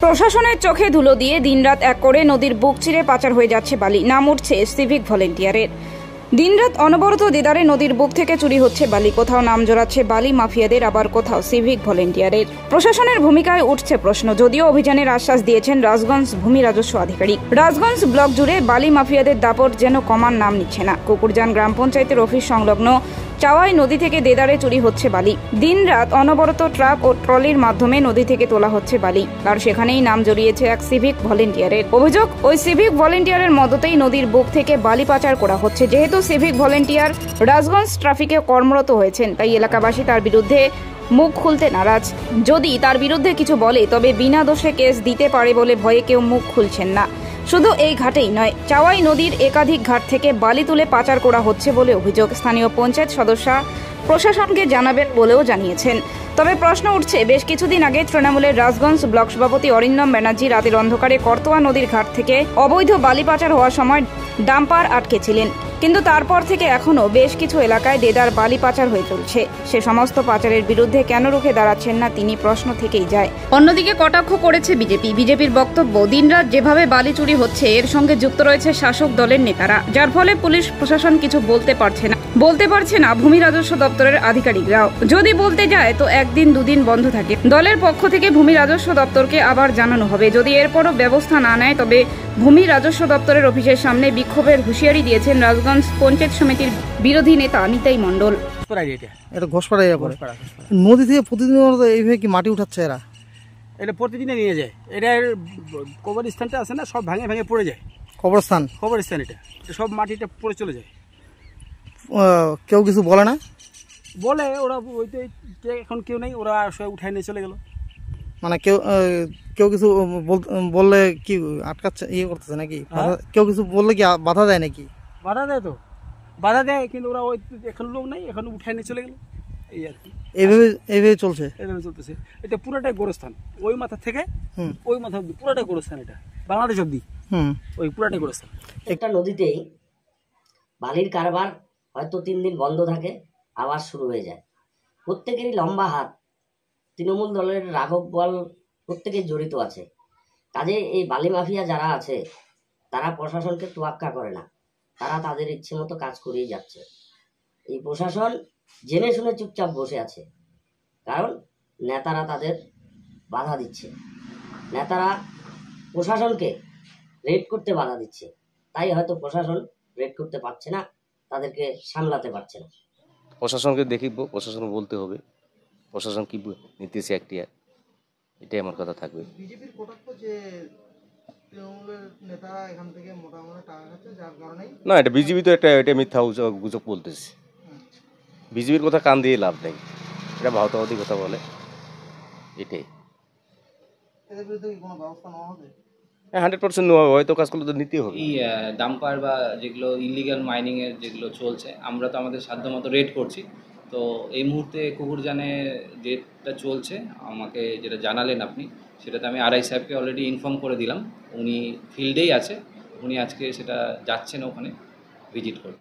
প্রশাসনের চোখে ধুলো দিয়ে দিনরাত এক করে নদীর বুক চিরে পাচার হয়ে যাচ্ছে বালি। নাম উঠছে সিভিক ভলেন্টিয়ারের। দিনরাত অনবরত দেদারে নদীর বুক থেকে চুরি হচ্ছে বালি। কোথাও নাম জড়াচ্ছে বালি মাফিয়াদের, আবার কোথাও সিভিক ভলেন্টিয়ারের। প্রশাসনের ভূমিকায় উঠছে প্রশ্ন। যদিও অভিযানের আশ্বাস দিয়েছেন রাজগঞ্জ ভূমি রাজস্ব আধিকারিক, রাজগঞ্জ ব্লক জুড়ে বালি মাফিয়াদের দাপট যেন কমার নাম নিচ্ছে না। কুকুরজান গ্রাম পঞ্চায়েতের অফিস সংলগ্ন চাওয়াই নদী থেকে দেদারে চুরি হচ্ছে বালি। দিনরাত অনবরত ট্রাক ও ট্রলির মাধ্যমে নদী থেকে তোলা হচ্ছে বালি, আর সেখানেই নাম জড়িয়েছে এক সিভিক ভলেন্টিয়ারের। অভিযোগ, ওই সিভিক ভলেন্টিয়ারের মদতেই নদীর বুক থেকে বালি পাচার করা হচ্ছে। যেহেতু সিভিক ভলেন্টিয়ার রাজগঞ্জ ট্রাফিকে কর্মরত হয়েছেন, তাই এলাকাবাসী তার বিরুদ্ধে মুখ খুলতে নারাজ। যদি তার বিরুদ্ধে কিছু বলে তবে বিনা দোষে কেস দিতে পারে বলে ভয়ে কেউ মুখ খুলছেন না। শুধু এই ঘাটেই নয়, চাওয়াই নদীর একাধিক ঘাট থেকে বালি তুলে পাচার করা হচ্ছে বলে অভিযোগ। স্থানীয় পঞ্চায়েত সদস্যা প্রশাসনকে জানাবেন বলেও জানিয়েছেন। তবে প্রশ্ন উঠছে, বেশ কিছুদিন আগে তৃণমূলের রাজগঞ্জ ব্লক সভাপতি অরিন্দম ব্যানার্জি রাতের অন্ধকারে করতোয়া নদীর ঘাট থেকে অবৈধ বালি পাচার হওয়ার সময় ডাম্পার আটকেছিলেন, কিন্তু তারপর থেকে এখনও বেশ কিছু এলাকায় দেদার বালি পাচার হয়ে চলছে। সে সমস্ত পাচারের বিরুদ্ধে কেন রুখে দাঁড়াচ্ছেন না তিনি, প্রশ্ন থেকেই যায়। অন্যদিকে কটাক্ষ করেছে বিজেপির বক্তব্য, দিনরাত যেভাবে বালি চুরি হচ্ছে এর সঙ্গে যুক্ত রয়েছে শাসক দলের নেতারা, যার ফলে পুলিশ প্রশাসন কিছু বলতে পারছে না ভূমি রাজস্ব দপ্তরের আধিকারিকরাও। যদি বলতে যায় তো একদিন দুদিন বন্ধ থাকে। দলের পক্ষ থেকে ভূমি রাজস্ব দপ্তরকে আবার জানানো হবে। যদি এরপরও ব্যবস্থা না নেয় তবে ভূমি রাজস্ব দপ্তরের অফিসের সামনে বিক্ষোভের হুঁশিয়ারি দিয়েছেন রাজগঞ্জ পঞ্চায়েত সমিতির বিরোধী নেতা নিতাই মণ্ডল। এটা ঘোষপাড়া নদী থেকে প্রতিদিন এইভাবে কি মাটি উঠাচ্ছে এরা? এটা প্রতিদিনে নিয়ে যায়। এটা কবরস্থানটা আছে না, সব ভেঙে পড়ে যায়। কবরস্থান এটা সব মাটিটা পড়ে চলে যায়। কেউ কিছু বলে না? বলে ওরা, ওইতে এখন কেউ নেই, ওরা সব উঠায় নিয়ে চলে গেল। মানে কেউ কিছু বললে কি আটকাচ্ছে, ইয়ে করতেছে নাকি? কেউ কিছু বললে কি বাধা দেয় নাকি? বাধা দেয় তো, বাধা দেয়, কিন্তু ওরা ওই এখন লোক নেই, এখন উঠায় নিয়ে চলে গেল। এই আর কি, এইভাবে চলতেছে। এটা পুরোটাই গোরস্থান, ওই মাথা থেকে ওই মাথা অব্দি পুরোটাই গোরস্থান। এটা বাংলাদেশ অব্দি ওই পুরোটাই গোরস্থান। একটা নদীতেই বালির কারবার হয়তো 3 দিন বন্ধ থাকে, আবার শুরু হয়ে যায়। প্রত্যেকেরই লম্বা হাত, তৃণমূল দলের রাঘব বল প্রত্যেকেই জড়িত আছে। কাজে এই বালি মাফিয়া যারা আছে তারা প্রশাসনকে তোয়াক্কা করে না, তারা তাদের ইচ্ছে মতো কাজ করেই যাচ্ছে। এই প্রশাসন জেনে শুনে চুপচাপ বসে আছে, কারণ নেতারা তাদের বাধা দিচ্ছে। নেতারা প্রশাসনকে রেড করতে বাধা দিচ্ছে, তাই হয়তো প্রশাসন রেড করতে পারছে না, তাদেরকে সামলাতে পারছে না। প্রশাসনকে দেখিব, প্রশাসন বলতে হবে প্রশাসন কি নিতেছে একটিয়া, এটাই আমার কথা থাকবে। বিজেপির কটাক্ষ যে তৃণমূলের নেতারা এখান থেকে মোটামুটি টাকা খাচ্ছে, যার কারণে না, এটা বিজেপি তো এটা মিথ্যা গুজব বলতেছে। বিজেপির কথা কান দিয়ে লাভ নেই, এটা ভাওতাবাদী কথা বলে। এটাই এদের বিরুদ্ধে কোনো ব্যবস্থা নেওয়া হবে? 100% নেওয়া হবে, হয়তো কাজগুলো তো নিতেই হবে। এই ডাম্পার বা যেগুলো ইলিগাল মাইনিংয়ের যেগুলো চলছে, আমরা তো আমাদের সাধ্যমতো রেড করছি। তো এই মুহূর্তে কুকুরজানে যেটা চলছে, আমাকে যেটা জানালেন আপনি, সেটাতে আমি আরআই সাহেবকে অলরেডি ইনফর্ম করে দিলাম। উনি ফিল্ডেই আছে, উনি আজকে সেটা যাচ্ছেন ওখানে ভিজিট করতে।